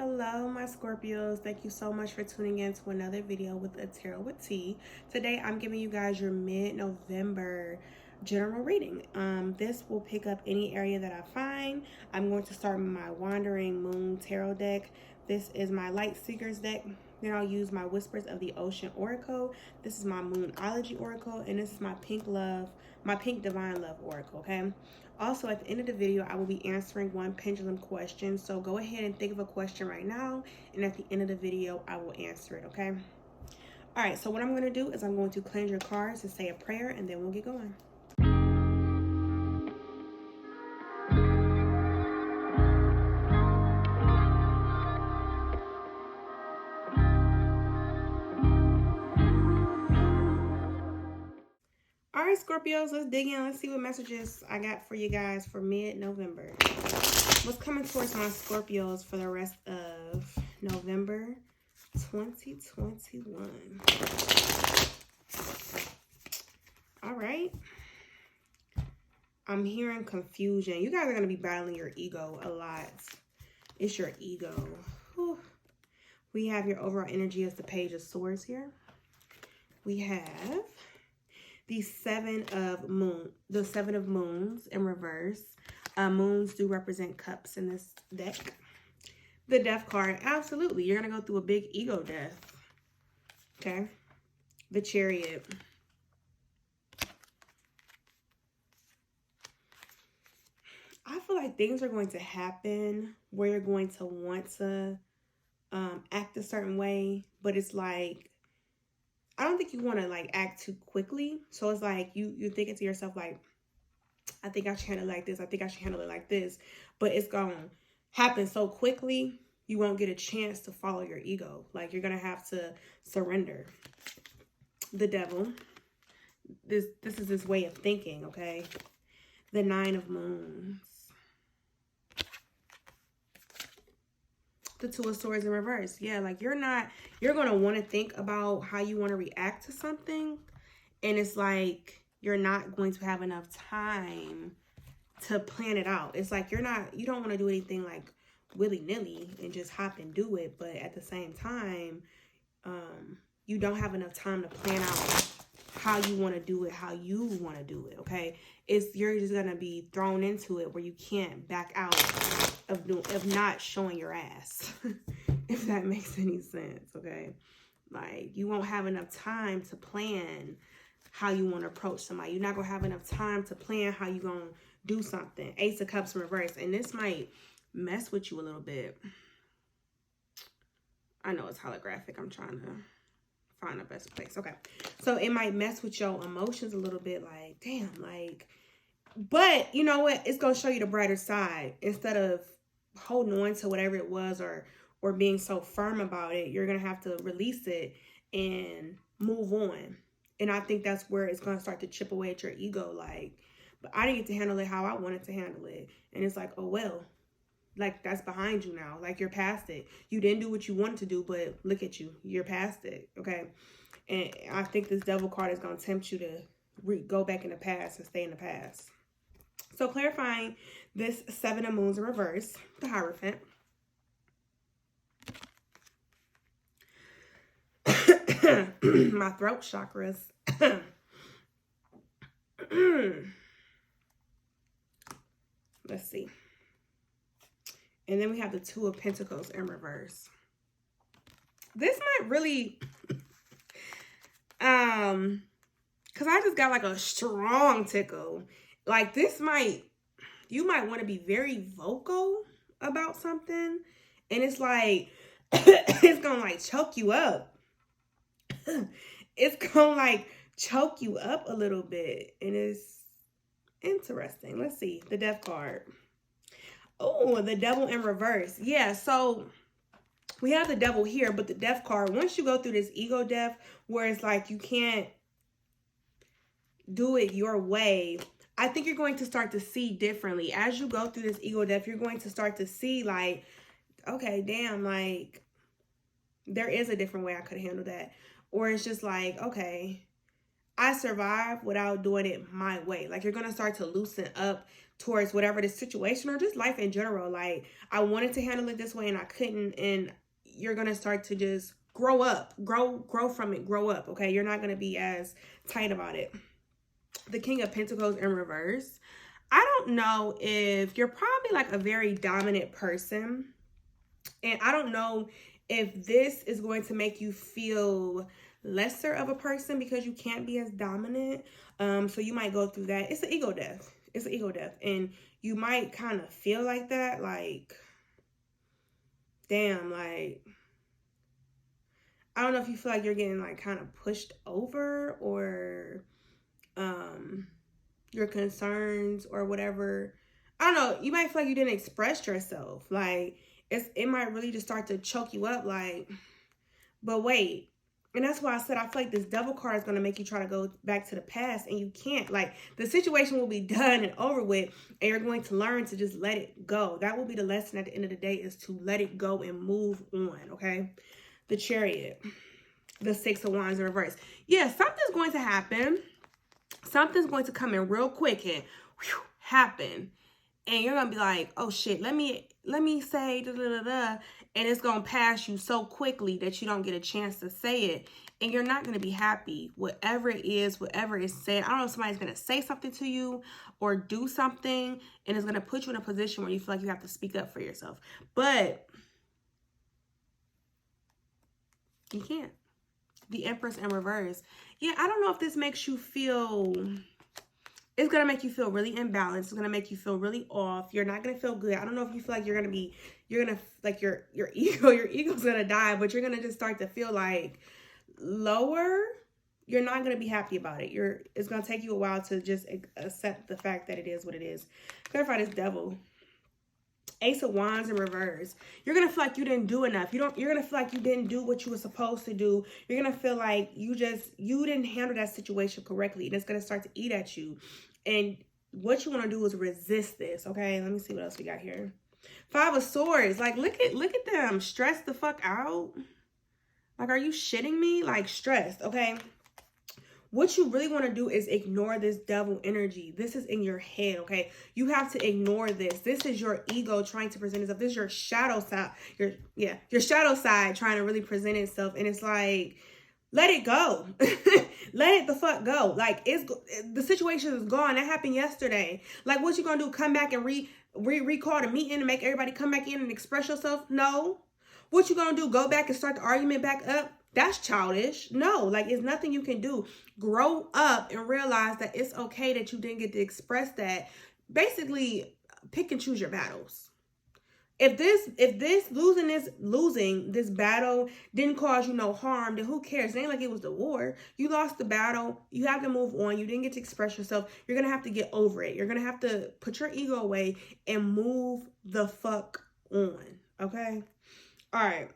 Hello my Scorpios, thank you so much for tuning in to another video with a Tarot with Tea. Today I'm giving you guys your mid-November general reading. This will pick up any area that I find. I'm going to start with my Wandering Moon Tarot deck. This is my Light Seekers deck. Then I'll use my Whispers of the Ocean Oracle. This is my Moonology Oracle, and this is my Pink Divine Love Oracle, okay? Also, at the end of the video, I will be answering one pendulum question. So go ahead and think of a question right now, and at the end of the video, I will answer it, okay? All right, so what I'm going to do is I'm going to cleanse your cards and say a prayer, and then we'll get going. All right, Scorpios, let's dig in. Let's see what messages I got for you guys for mid-November. What's coming towards my Scorpios for the rest of November 2021? All right. I'm hearing confusion. You guys are going to be battling your ego a lot. It's your ego. Whew. We have your overall energy as the Page of Swords here. We have the Seven of Moons in reverse. Moons do represent cups in this deck. The Death card, absolutely. You're going to go through a big ego death. Okay. The Chariot. I feel like things are going to happen where you're going to want to act a certain way, but it's like, I don't think you want to like act too quickly. So it's like you're thinking to yourself like, I think I should handle it like this. I think I should handle it like this. But it's going to happen so quickly, you won't get a chance to follow your ego. Like you're going to have to surrender. The Devil. This is his way of thinking, okay? The Nine of Moons. The Two of Swords in reverse. Yeah, like you're going to want to think about how you want to react to something. And it's like, you're not going to have enough time to plan it out. It's like you don't want to do anything like willy-nilly and just hop and do it. But at the same time, you don't have enough time to plan out how you want to do it, how you want to do it, okay? You're just going to be thrown into it where you can't back out of not showing your ass, if that makes any sense, okay? Like, you won't have enough time to plan how you want to approach somebody. You're not going to have enough time to plan how you're going to do something. Ace of Cups in reverse. And this might mess with you a little bit. I know it's holographic. I'm trying to find the best place. Okay. So it might mess with your emotions a little bit. Like, damn, like, but you know what? It's going to show you the brighter side. Instead of holding on to whatever it was or being so firm about it, you're going to have to release it and move on. And I think that's where it's going to start to chip away at your ego. Like, but I didn't get to handle it how I wanted to handle it. And it's like, oh, well, like that's behind you now. Like you're past it. You didn't do what you wanted to do, but look at you. You're past it. Okay. And I think this Devil card is going to tempt you to go back in the past and stay in the past. So clarifying this Seven of Moons in reverse, the Hierophant. My throat chakras. Let's see. And then we have the Two of Pentacles in reverse. This might really, because I just got like a strong tickle. Like this you might want to be very vocal about something. And it's like, it's going to like choke you up. It's going to like choke you up a little bit. And it's interesting. Let's see. The Death card. Oh, the Devil in reverse. Yeah, so we have the Devil here, but the Death card, once you go through this ego death where it's like you can't do it your way, I think you're going to start to see differently. As you go through this ego death, you're going to start to see like, okay, damn, like there is a different way I could handle that. Or it's just like, okay, I survived without doing it my way. Like you're going to start to loosen up towards whatever the situation or just life in general. Like, I wanted to handle it this way and I couldn't, and you're going to start to just grow up, grow from it, grow up. Okay. You're not going to be as tight about it. The King of Pentacles in reverse. I don't know if you're probably like a very dominant person, and I don't know if this is going to make you feel lesser of a person because you can't be as dominant. So you might go through that. It's an ego death. It's an ego death. And you might kind of feel like that. Like, damn, like, I don't know if you feel like you're getting like kind of pushed over, or your concerns or whatever. I don't know. You might feel like you didn't express yourself. Like, it might really just start to choke you up. Like, but wait. And that's why I said I feel like this devil card is going to make you try to go back to the past, and you can't. Like, the situation will be done and over with, and you're going to learn to just let it go. That will be the lesson at the end of the day, is to let it go and move on, okay? The Chariot, the Six of Wands in reverse. Yeah, something's going to happen. Something's going to come in real quick and happen. And you're going to be like, oh shit, let me say da da da da. And it's going to pass you so quickly that you don't get a chance to say it. And you're not going to be happy. Whatever it is, whatever is said. I don't know if somebody's going to say something to you or do something, and it's going to put you in a position where you feel like you have to speak up for yourself. But you can't. The Empress in reverse. Yeah, I don't know if this makes you feel... It's going to make you feel really imbalanced. It's going to make you feel really off. You're not going to feel good. I don't know if you feel like you're going to, like your ego's going to die, but you're going to just start to feel like lower. You're not going to be happy about it. It's going to take you a while to just accept the fact that it is what it is. Clarify this devil. Ace of Wands in reverse. You're going to feel like you didn't do enough. You're going to feel like you didn't do what you were supposed to do. You're going to feel like you didn't handle that situation correctly. And it's going to start to eat at you. And what you want to do is resist this. Okay, let me see what else we got here. Five of Swords. Like, look at them. Stressed the fuck out. Like, are you shitting me? Like, stressed. Okay. What you really want to do is ignore this devil energy. This is in your head, okay? You have to ignore this. This is your ego trying to present itself. This is your shadow side. Your shadow side trying to really present itself. And it's like, let it go. Let it the fuck go. Like, the situation is gone. That happened yesterday. Like, what you gonna do? Come back and recall the meeting and make everybody come back in and express yourself? No. What you gonna do? Go back and start the argument back up? That's childish. No, like, it's nothing you can do. Grow up and realize that it's okay that you didn't get to express that. Basically, pick and choose your battles. If losing this battle didn't cause you no harm, then who cares? It ain't like it was the war. You lost the battle. You have to move on. You didn't get to express yourself. You're going to have to get over it. You're going to have to put your ego away and move the fuck on. Okay? All right.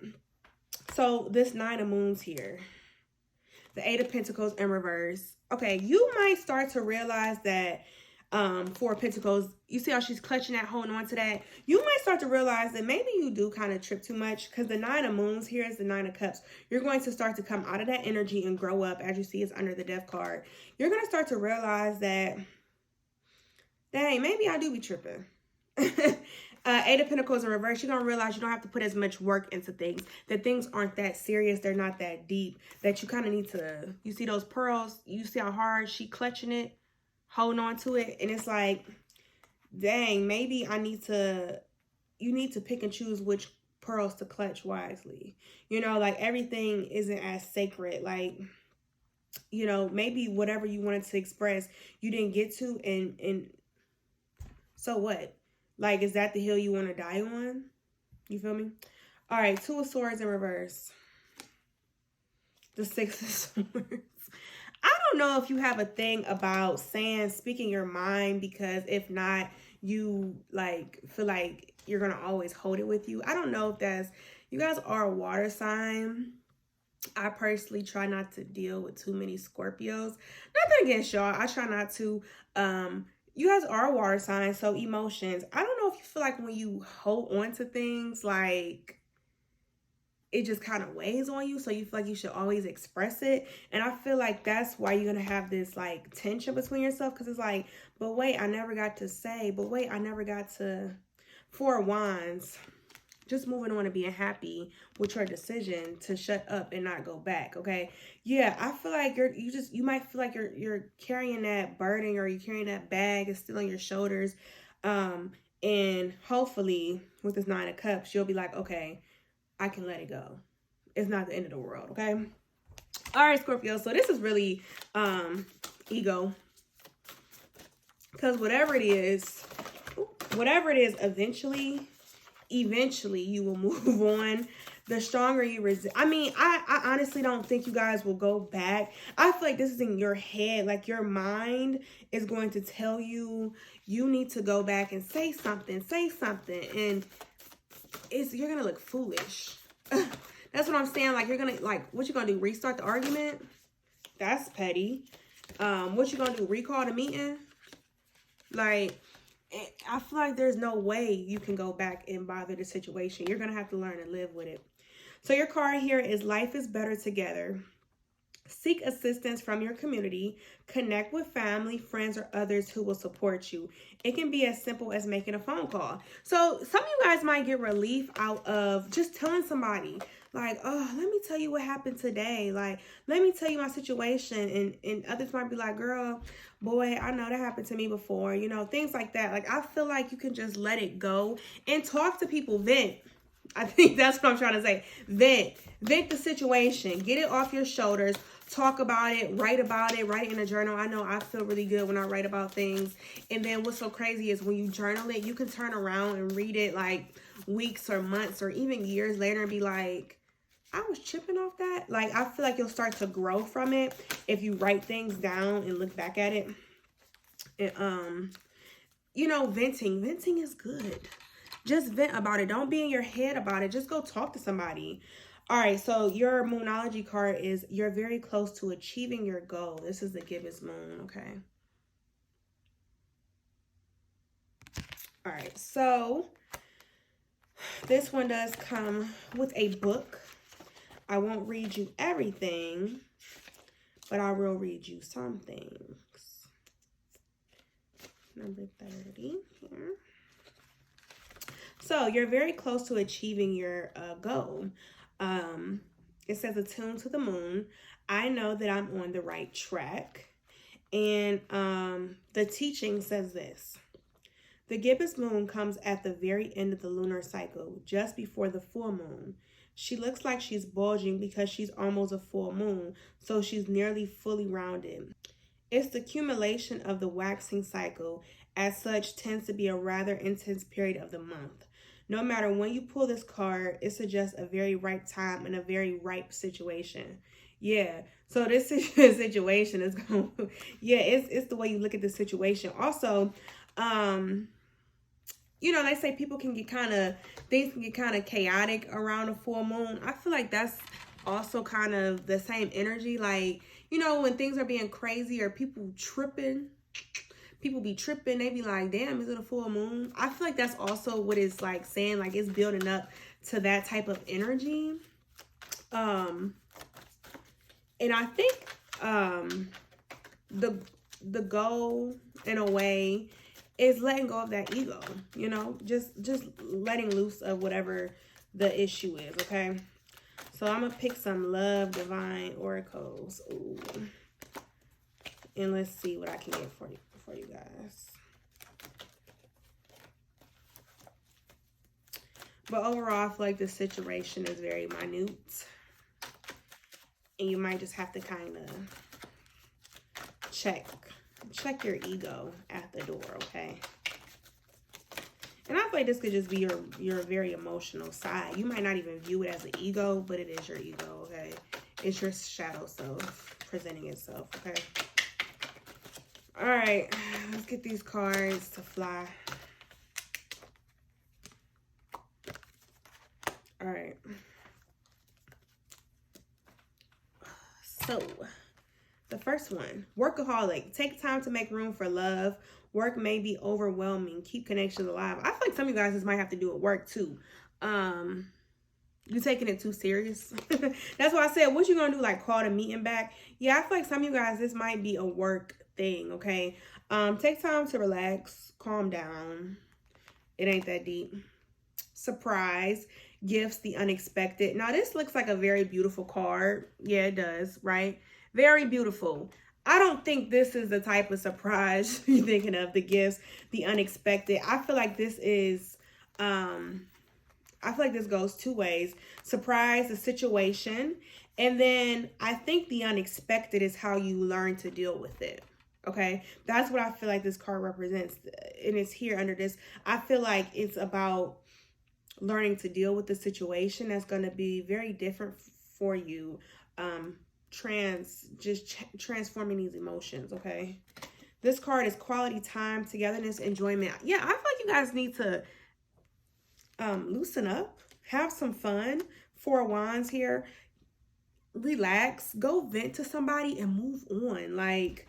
So this Nine of Moons here, the Eight of Pentacles in reverse. Okay, you might start to realize that Four of Pentacles, you see how she's clutching that, holding on to that. You might start to realize that maybe you do kind of trip too much, because the Nine of Moons here is the Nine of Cups. You're going to start to come out of that energy and grow up. As you see, it's under the Death card. You're going to start to realize that, dang, maybe I do be tripping. Eight of Pentacles in reverse. You're going to realize you don't have to put as much work into things. That things aren't that serious. They're not that deep. That you kind of need to, you see those pearls? You see how hard she clutching it? Holding on to it. And it's like, dang, maybe you need to pick and choose which pearls to clutch wisely. You know, like, everything isn't as sacred. Like, you know, maybe whatever you wanted to express, you didn't get to, and so what? Like, is that the hill you want to die on? You feel me? All right, Two of Swords in reverse. The Six of Swords. I don't know if you have a thing about speaking your mind, because if not, you like feel like you're going to always hold it with you. I don't know if you guys are a water sign. I personally try not to deal with too many Scorpios. Nothing against y'all. I try not to. You guys are a water sign, so emotions. I don't know if you feel like when you hold on to things, like, it just kind of weighs on you. So you feel like you should always express it. And I feel like that's why you're going to have this like tension between yourself. Because it's like, but wait, I never got to say, but wait, I never got to. Four of Wands. Just moving on and being happy with your decision to shut up and not go back, okay? Yeah, I feel like you might feel like you're carrying that burden, or you're carrying that bag, it's still on your shoulders. And hopefully with this 9 of Cups, you'll be like, okay, I can let it go. It's not the end of the world, okay? All right, Scorpio. So this is really ego. Because whatever it is, eventually you will move on. The stronger you resist. I mean, I honestly don't think you guys will go back. I feel like this is in your head. Like your mind is going to tell you, you need to go back and say something. And you're going to look foolish. That's what I'm saying. Like you're going to, like, what you going to do? Restart the argument? That's petty. What you going to do? Recall the meeting? Like, I feel like there's no way you can go back and bother the situation. You're going to have to learn to live with it. So your card here is life is better together. Seek assistance from your community. Connect with family, friends, or others who will support you. It can be as simple as making a phone call. So some of you guys might get relief out of just telling somebody, like, oh, let me tell you what happened today. Like, let me tell you my situation. And others might be like, girl, boy, I know that happened to me before. You know, things like that. Like, I feel like you can just let it go and talk to people. Vent. I think that's what I'm trying to say. Vent the situation. Get it off your shoulders. Talk about it. Write about it. Write it in a journal. I know I feel really good when I write about things. And then what's so crazy is when you journal it, you can turn around and read it like weeks or months or even years later and be like, I was tripping off that. Like, I feel like you'll start to grow from it if you write things down and look back at it. And, you know, venting is good. Just vent about it. Don't be in your head about it. Just go talk to somebody. All right, so your Moonology card is you're very close to achieving your goal. This is the Gibbous Moon, okay? All right, so this one does come with a book. I won't read you everything, but I will read you some things. Number 30 here. So you're very close to achieving your goal. It says attuned to the moon. I know that I'm on the right track. And the teaching says this. The gibbous moon comes at the very end of the lunar cycle, just before the full moon. She looks like she's bulging because she's almost a full moon, so she's nearly fully rounded. It's the accumulation of the waxing cycle. As such, tends to be a rather intense period of the month. No matter when you pull this card, it suggests a very ripe time and a very ripe situation. Yeah, so this situation is going, yeah, it's the way you look at the situation. Also, you know, they say people can get things can get kind of chaotic around a full moon. I feel like that's also kind of the same energy. Like, you know, when things are being crazy or people be tripping, they be like, damn, is it a full moon? I feel like that's also what it's like saying, like it's building up to that type of energy. And I think the goal in a way is letting go of that ego, you know, just letting loose of whatever the issue is, okay? So I'm gonna pick some love divine oracles. Ooh. And let's see what I can get for you guys. But overall, I feel like the situation is very minute. And you might just have to kind of check your ego at the door, okay? And I feel like this could just be your very emotional side. You might not even view it as an ego, but it is your ego, okay? It's your shadow self presenting itself, okay? All right, let's get these cards to fly. All right. So, the first one, workaholic. Take time to make room for love. Work may be overwhelming. Keep connections alive. I feel like some of you guys just might have to do at work too. You taking it too serious. That's why I said, what you gonna do? Like call the meeting back? Yeah, I feel like some of you guys, this might be a work thing, okay? Take time to relax, calm down. It ain't that deep. Surprise, gifts, the unexpected. Now, this looks like a very beautiful card. Yeah, it does, right? Very beautiful. I don't think this is the type of surprise you're thinking of, the gifts, the unexpected. I feel like this is, I feel like this goes two ways. Surprise, the situation. And then I think the unexpected is how you learn to deal with it. Okay, that's what I feel like this card represents. And it's here under this. I feel like it's about learning to deal with the situation that's going to be very different for you. Transforming these emotions. Okay, this card is quality time, togetherness, enjoyment. Yeah, I feel like you guys need to loosen up, have some fun. 4 of Wands here. Relax, go vent to somebody and move on. Like,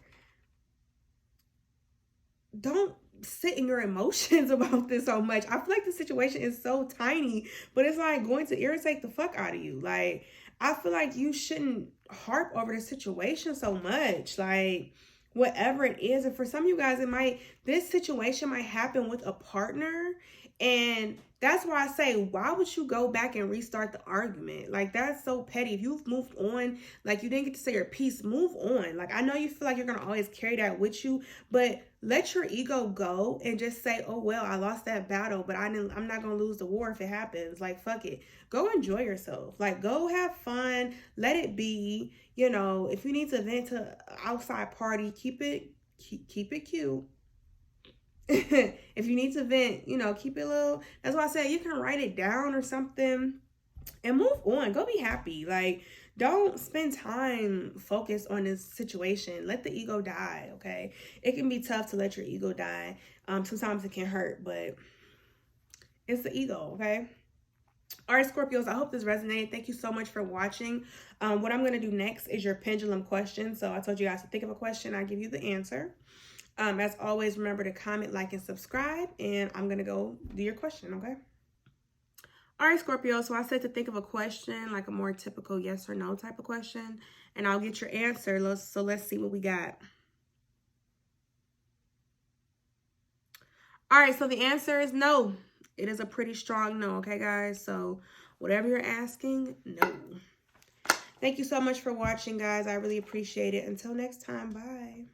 don't sit in your emotions about this so much. I feel like the situation is so tiny, but it's like going to irritate the fuck out of you. Like, I feel like you shouldn't harp over the situation so much. Like, whatever it is, and for some of you guys, this situation might happen with a partner, and that's why I say, why would you go back and restart the argument? Like, that's so petty. If you've moved on, like, you didn't get to say your piece, move on. Like, I know you feel like you're going to always carry that with you, but let your ego go and just say, oh, well, I lost that battle, but I'm not going to lose the war if it happens. Like, fuck it. Go enjoy yourself. Like, go have fun. Let it be. You know, if you need to vent to an outside party, keep it cute. If you need to vent, you know, keep it a little. That's why I said you can write it down or something and move on. Go be happy. Like, don't spend time focused on this situation. Let the ego die, okay? It can be tough to let your ego die. Sometimes it can hurt, but it's the ego, okay? All right, Scorpios, I hope this resonated. Thank you so much for watching. What I'm going to do next is your pendulum question. So I told you guys to think of a question. I give you the answer. As always, remember to comment, like, and subscribe. And I'm going to go do your question, okay? All right, Scorpio. So I said to think of a question, like a more typical yes or no type of question. And I'll get your answer. So let's see what we got. All right, so the answer is no. It is a pretty strong no, okay, guys? So whatever you're asking, no. Thank you so much for watching, guys. I really appreciate it. Until next time, bye.